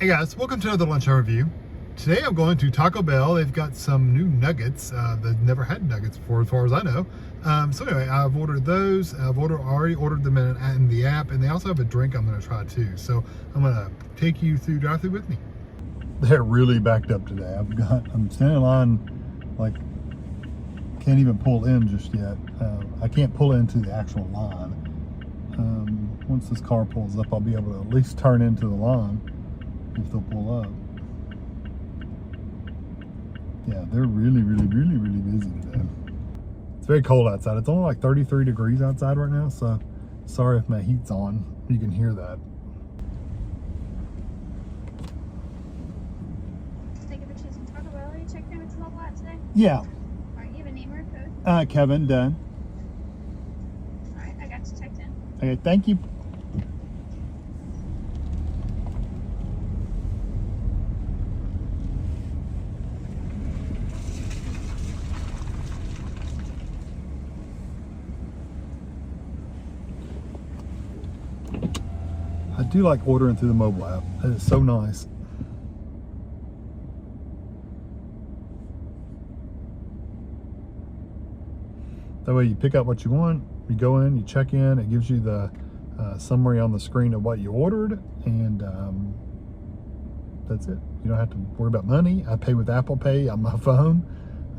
Hey guys, welcome to another lunchtime review. Today I'm going to Taco Bell. They've got some new nuggets. They've never had nuggets before, as far as I know. So anyway, I've ordered those. I've already ordered them in the app, and they also have a drink I'm going to try too. So I'm going to take you through drive-through with me. They're really backed up today. I'm standing in line, like can't even pull in just yet. I can't pull into the actual line. Once this car pulls up, I'll be able to at least turn into the line if they'll pull up. Yeah, they're really busy today. It's very cold outside. It's only like 33 degrees outside right now, so sorry if my heat's on. You can hear that. Thank you for choosing Taco Bell. Are you checking in with the mobile app today? Yeah. Alright, you have a name or a code? Kevin, done. Alright, I got you checked in. Okay, thank you. I do like ordering through the mobile app. That is so nice. That way you pick out what you want, you go in, you check in, it gives you the summary on the screen of what you ordered, and that's it. You don't have to worry about money. I pay with Apple Pay on my phone.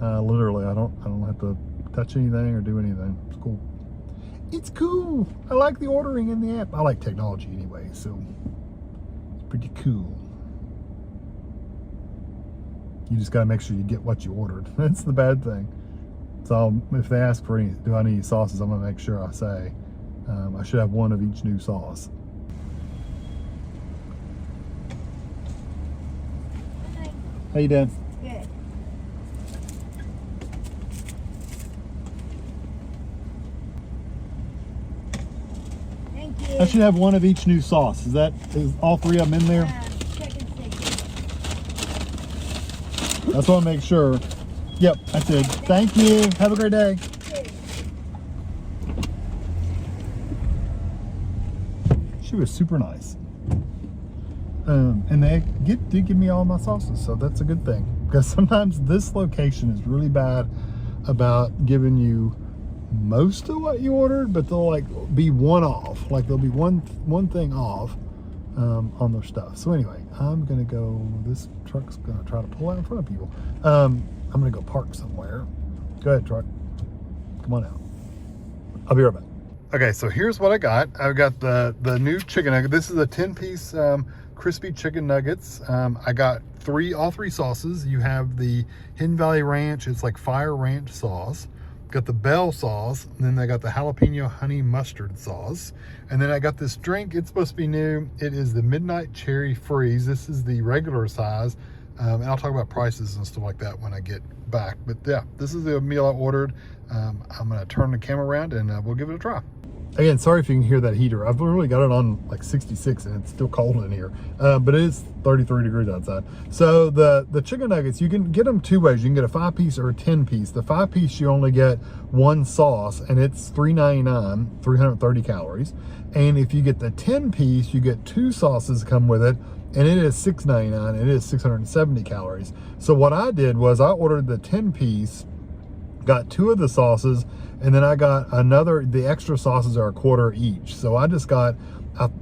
Literally, I don't have to touch anything or do anything. It's cool. It's cool. I like the ordering in the app. I like technology anyway, so it's pretty cool. You just gotta make sure you get what you ordered. That's the bad thing. So if they ask for any, do I need sauces, I'm gonna make sure I say I should have one of each new sauce. Hi. How you doing? Good. Thank you. I should have one of each new sauce. Is all three of them in there? Chicken stick. That's what I make sure. Yep, that's it. Thank you. Have a great day. She was super nice. And they did give me all my sauces, so that's a good thing. Because sometimes this location is really bad about giving you most of what you ordered, but they'll like be one off. Like there'll be one thing off on their stuff. So anyway, I'm gonna go. This truck's gonna try to pull out in front of people. I'm gonna go park somewhere. Go ahead, truck. Come on out. I'll be right back. Okay, so here's what I got. I've got the new chicken nugget. This is a 10-piece crispy chicken nuggets. I got all three sauces. You have the Hidden Valley Ranch. It's like fire ranch sauce. Got the Bell sauce, and then I got the jalapeno honey mustard sauce, and then I got this drink. It's supposed to be new. It is the Midnight Cherry Freeze. This is the regular size, and I'll talk about prices and stuff like that when I get back. But yeah, this is the meal I ordered. I'm gonna turn the camera around and we'll give it a try. Again, sorry if you can hear that heater. I've literally got it on like 66 and it's still cold in here, but it is 33 degrees outside. So the chicken nuggets, you can get them two ways. You can get a 5-piece or a 10-piece. The 5-piece, you only get one sauce, and it's $3.99, 330 calories. And if you get the 10-piece, you get two sauces come with it, and it is $6.99, and it is 670 calories. So what I did was I ordered the 10-piece, got two of the sauces, and then I got the extra sauces are $1 each. So I just got,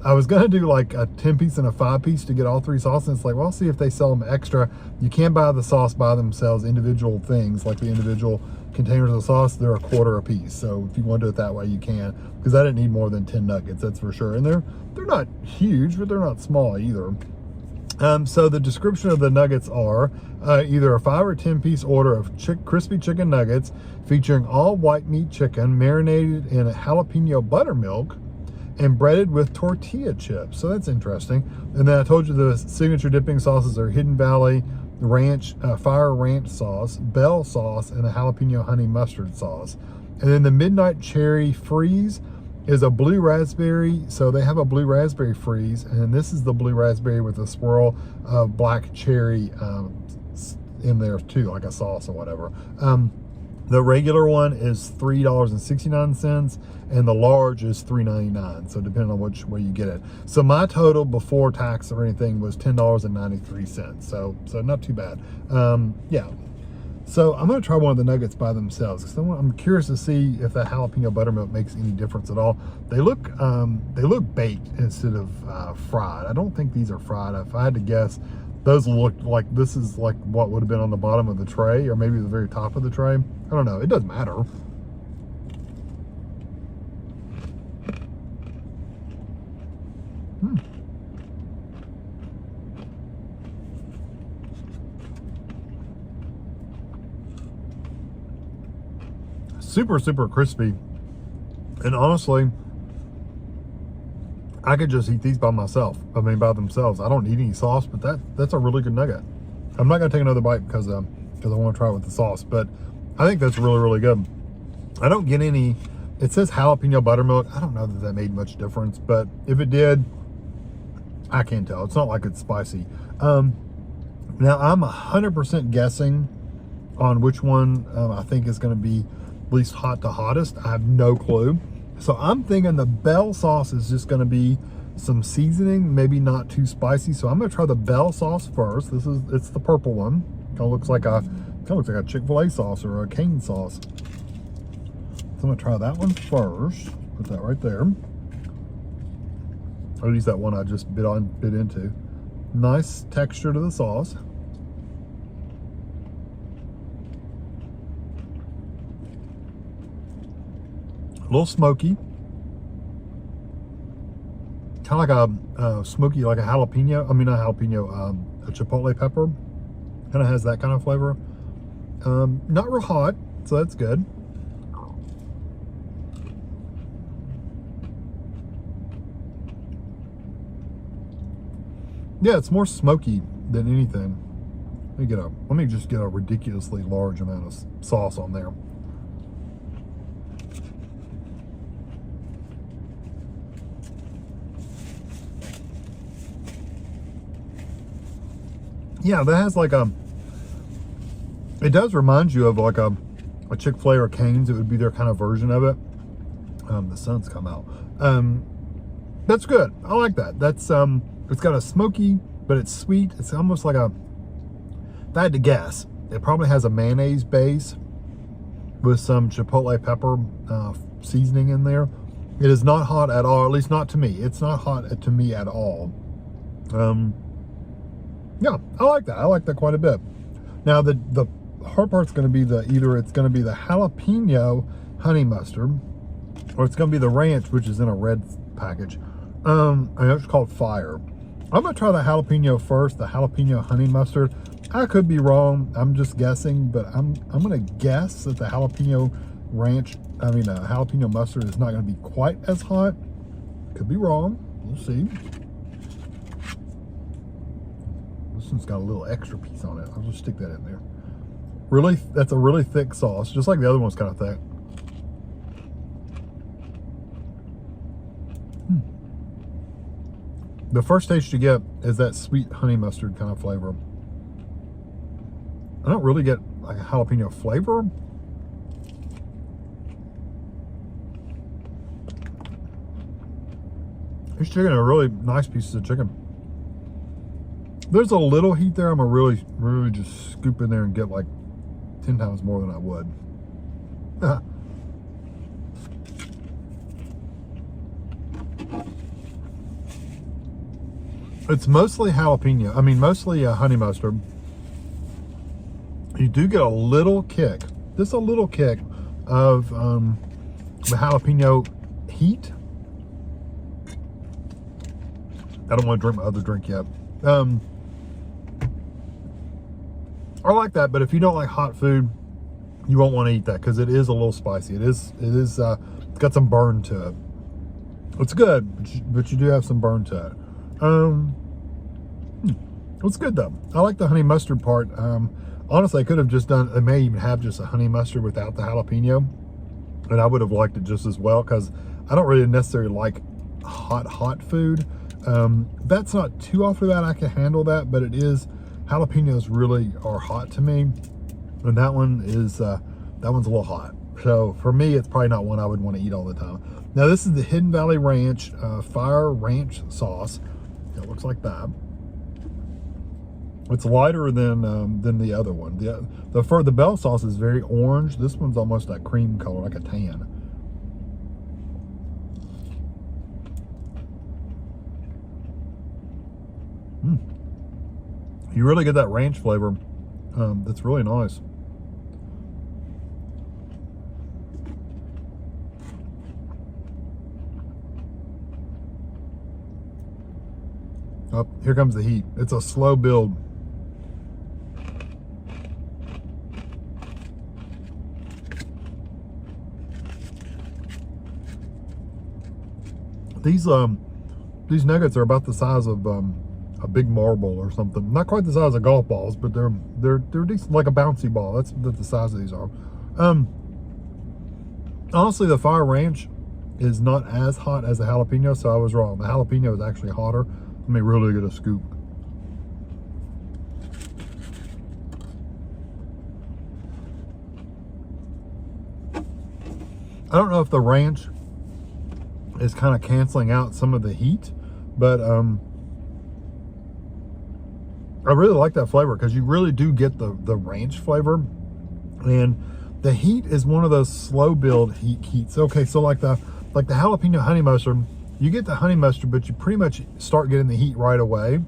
I was gonna do like a 10-piece and a 5-piece to get all three sauces. It's like, well, I'll see if they sell them extra. You can buy the sauce by themselves, individual things, like the individual containers of sauce, they're $1 a piece. So if you want to do it that way, you can, because I didn't need more than 10 nuggets, that's for sure. And they're not huge, but they're not small either. So the description of the nuggets are either a 5 or 10-piece order of crispy chicken nuggets featuring all white meat chicken marinated in a jalapeno buttermilk and breaded with tortilla chips. So that's interesting. And then I told you the signature dipping sauces are Hidden Valley Ranch, Fire Ranch sauce, Bell sauce, and a jalapeno honey mustard sauce. And then the Midnight Cherry Freeze is a blue raspberry. So they have a blue raspberry freeze, and this is the blue raspberry with a swirl of black cherry in there too, like a sauce or whatever. The regular one is $3.69, and the large is $3.99. So depending on which way you get it. So my total before tax or anything was $10.93. So not too bad. Yeah. So I'm gonna try one of the nuggets by themselves because I'm curious to see if that jalapeno buttermilk makes any difference at all. They look baked instead of fried. I don't think these are fried. If I had to guess, those look like this is like what would have been on the bottom of the tray, or maybe the very top of the tray. I don't know. It doesn't matter. Super crispy, and honestly I could just eat these by myself. I mean, by themselves. I don't need any sauce, but that's a really good nugget. I'm not gonna take another bite because I want to try it with the sauce, but I think that's really good. I don't get any. It says jalapeno buttermilk. I don't know that made much difference, but if it did, I can't tell. It's not like it's spicy. Now I'm 100% guessing on which one I think is going to be least hot to hottest. I have no clue. So I'm thinking the Bell sauce is just going to be some seasoning, maybe not too spicy. So I'm going to try the Bell sauce first. It's the purple one. Kind of looks like a Chick-fil-A sauce or a cane sauce. So I'm going to try that one first. Put that right there. I'll use that one I just bit into. Nice texture to the sauce. A little smoky, kind of like a smoky, like a jalapeno. I mean, not jalapeno, a chipotle pepper. Kind of has that kind of flavor. Not real hot, so that's good. Yeah, it's more smoky than anything. Let me just get a ridiculously large amount of sauce on there. Yeah, that has like it does remind you of like a Chick-fil-A or Cane's. It would be their kind of version of it. The sun's come out. That's good. I like that. That's it's got a smoky, but it's sweet. It's almost like if I had to guess, it probably has a mayonnaise base with some chipotle pepper seasoning in there. It is not hot at all, at least not to me. It's not hot to me at all. Yeah, I like that. I like that quite a bit. Now the hard part's going to be either it's going to be the jalapeno honey mustard, or it's going to be the ranch, which is in a red package. I know it's called Fire. I'm going to try the jalapeno first, the jalapeno honey mustard. I could be wrong. I'm just guessing, but I'm going to guess that the jalapeno mustard is not going to be quite as hot. Could be wrong. We'll see. This one's got a little extra piece on it. I'll just stick that in there. That's a really thick sauce, just like the other one's kind of thick. The first taste you get is that sweet honey mustard kind of flavor. I don't really get like a jalapeno flavor. This chicken are really nice pieces of chicken. There's a little heat there. I'm gonna really just scoop in there and get like 10 times more than I would. It's mostly jalapeno. I mean, mostly honey mustard. You do get a little kick, just a little kick of the jalapeno heat. I don't want to drink my other drink yet. I like that, but if you don't like hot food, you won't want to eat that because it is a little spicy. It's got some burn to it. It's good, but you do have some burn to it. It's good though. I like the honey mustard part. Honestly, I could have I may even have just a honey mustard without the jalapeno, and I would have liked it just as well because I don't really necessarily like hot food. That's not too often that I can handle that, but it is. Jalapenos really are hot to me, and that one is That one's a little hot. So for me, it's probably not one I would want to eat all the time. Now this is the Hidden Valley Ranch Fire Ranch sauce. It looks like that. It's lighter than the other one. The bell sauce is very orange. This one's almost that cream color, like a tan. You really get that ranch flavor. That's really nice. Oh, here comes the heat. It's a slow build. These nuggets are about the size of a big marble or something. Not quite the size of golf balls, but they're decent, like a bouncy ball. That's the size of these are. Honestly, the Fire Ranch is not as hot as the jalapeno, so I was wrong. The jalapeno is actually hotter. Let me really get a scoop. I don't know if the ranch is kind of canceling out some of the heat, but I really like that flavor because you really do get the ranch flavor, and the heat is one of those slow build heats. Okay, so like the jalapeno honey mustard, you get the honey mustard, but you pretty much start getting the heat right away.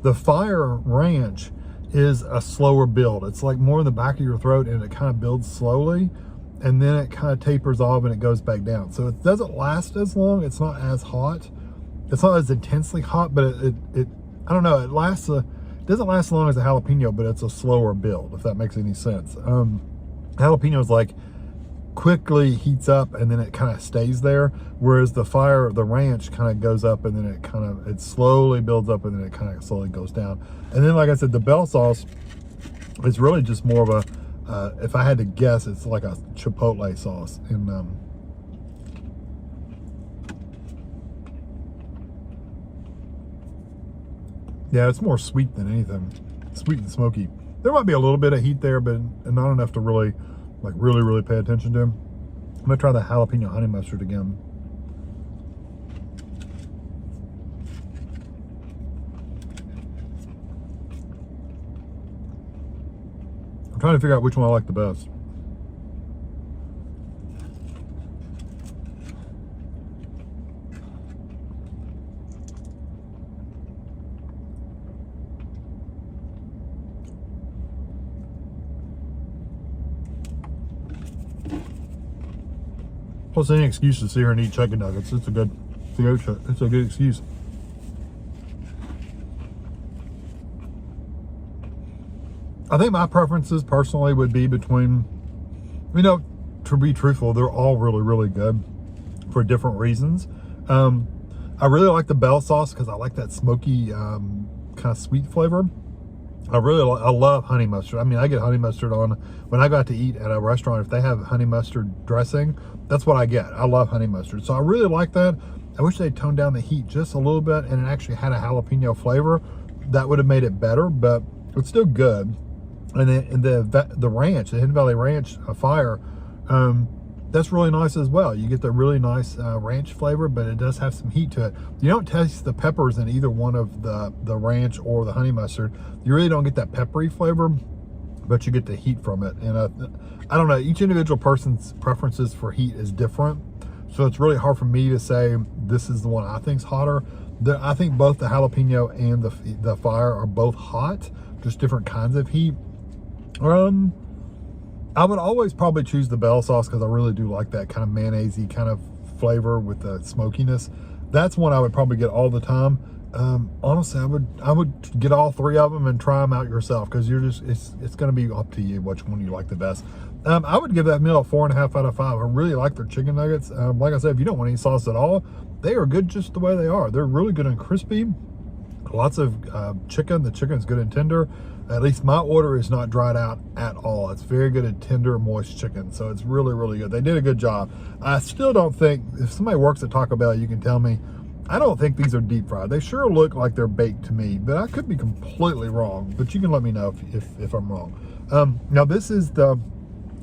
The Fire Ranch is a slower build. It's like more in the back of your throat, and it kind of builds slowly, and then it kind of tapers off and it goes back down. So it doesn't last as long. It's not as hot. It's not as intensely hot, but it I don't know, it doesn't last as long as a jalapeno, but it's a slower build, if that makes any sense. Jalapeno is like quickly heats up and then it kind of stays there, whereas the ranch kind of goes up and then it slowly builds up and then it kind of slowly goes down. And then, like I said, the bell sauce is really just more of a if I had to guess, it's like a chipotle sauce. And yeah, it's more sweet than anything. Sweet and smoky. There might be a little bit of heat there, but not enough to really pay attention to. I'm gonna try the jalapeno honey mustard again. I'm trying to figure out which one I like the best. Plus, any excuse to sit here and eat chicken nuggets. It's a good excuse. I think my preferences personally would be between, to be truthful, they're all really, really good for different reasons. I really like the bell sauce because I like that smoky kind of sweet flavor. I love honey mustard. I mean, I get honey mustard on when I go out to eat at a restaurant. If they have honey mustard dressing, that's what I get. I love honey mustard. So I really like that. I wish they'd toned down the heat just a little bit and it actually had a jalapeno flavor. That would have made it better, but it's still good. And then the ranch, the Hidden Valley Ranch Fire, that's really nice as well. You get the really nice ranch flavor, but it does have some heat to it. You don't taste the peppers in either one of the ranch or the honey mustard. You really don't get that peppery flavor, but you get the heat from it. And I don't know, each individual person's preferences for heat is different. So it's really hard for me to say this is the one I think's hotter. I think both the jalapeno and the fire are both hot, just different kinds of heat. I would always probably choose the bell sauce because I really do like that kind of mayonnaise-y kind of flavor with the smokiness. That's one I would probably get all the time. Honestly, I would get all three of them and try them out yourself because it's going to be up to you which one you like the best. I would give that meal a 4.5 out of 5. I really like their chicken nuggets. Like I said, if you don't want any sauce at all, they are good just the way they are. They're really good and crispy. Lots of chicken. The chicken's good and tender. At least my order is not dried out at all. It's very good and tender, moist chicken. So it's really, really good. They did a good job. I still don't think, if somebody works at Taco Bell, you can tell me, I don't think these are deep fried. They sure look like they're baked to me, but I could be completely wrong. But you can let me know if I'm wrong. Now this is the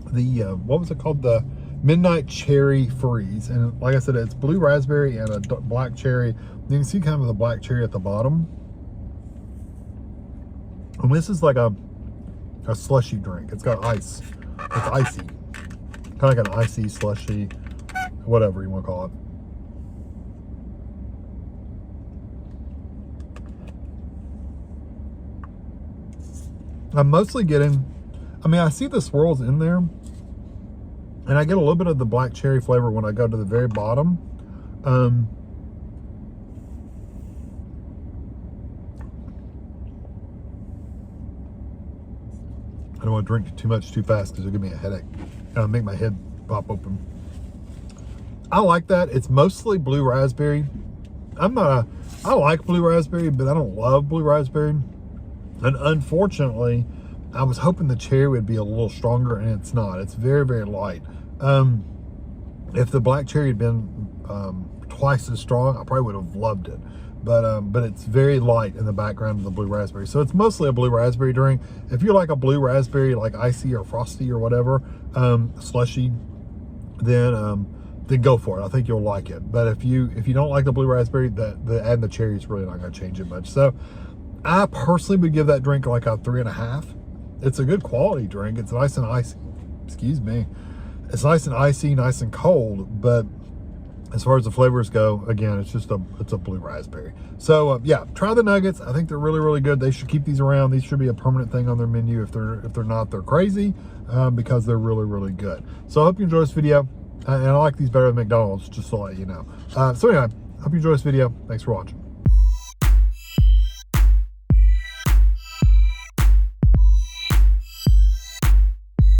the what was it called? The Midnight Cherry Freeze. And like I said, it's blue raspberry and a black cherry. You can see kind of the black cherry at the bottom. And this is like a slushy drink. It's got ice. It's icy. Kind of like an icy, slushy, whatever you want to call it. I'm mostly getting, I mean, I see the swirls in there, and I get a little bit of the black cherry flavor when I go to the very bottom. I don't want to drink too much too fast because it'll give me a headache. It'll make my head pop open. I like that. It's mostly blue raspberry. I like blue raspberry, but I don't love blue raspberry. And unfortunately, I was hoping the cherry would be a little stronger, and it's not. It's very, very light. If the black cherry had been twice as strong, I probably would have loved it. But it's very light in the background of the blue raspberry. So it's mostly a blue raspberry drink. If you like a blue raspberry, like icy or frosty or whatever, slushy, then go for it. I think you'll like it. But if you don't like the blue raspberry, adding the cherry is really not going to change it much. So I personally would give that drink like a 3.5. It's a good quality drink. It's nice and icy. Excuse me. It's nice and icy, nice and cold, but as far as the flavors go, again, it's a blue raspberry. So yeah, try the nuggets. I think they're really, really good. They should keep these around. These should be a permanent thing on their menu. If they're not, they're crazy, because they're really, really good. So I hope you enjoy this video, and I like these better than McDonald's, just to let you know. So anyway, hope you enjoy this video. Thanks for watching.